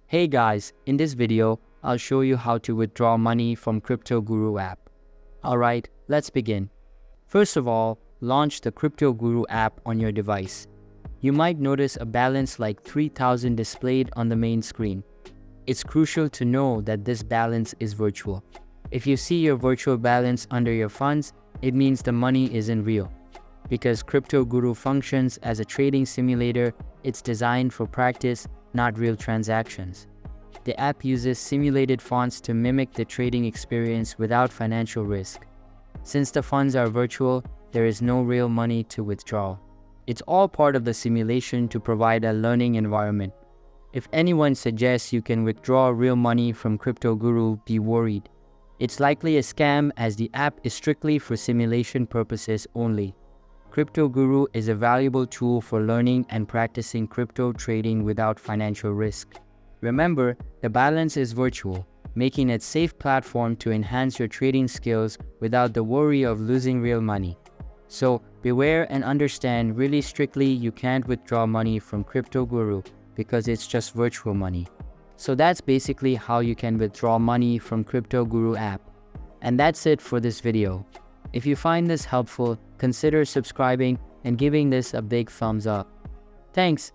Hey guys, in this video, I'll show you how to withdraw money from CryptoGuru app. Alright, let's begin. First of all, launch the CryptoGuru app on your device. You might notice a balance like 3,000 displayed on the main screen. It's crucial to know that this balance is virtual. If you see your virtual balance under your funds, it means the money isn't real. Because CryptoGuru functions as a trading simulator, it's designed for practice, not real transactions. The app uses simulated fonts to mimic the trading experience without financial risk. Since the funds are virtual, there is no real money to withdraw. It's all part of the simulation to provide a learning environment. If anyone suggests you can withdraw real money from CryptoGuru, be worried. It's likely a scam as the app is strictly for simulation purposes only. CryptoGuru is a valuable tool for learning and practicing crypto trading without financial risk. Remember, the balance is virtual, making it a safe platform to enhance your trading skills without the worry of losing real money. So, beware and understand really strictly you can't withdraw money from CryptoGuru because it's just virtual money. So that's basically how you can withdraw money from CryptoGuru app. And that's it for this video. If you find this helpful, consider subscribing and giving this a big thumbs up. Thanks.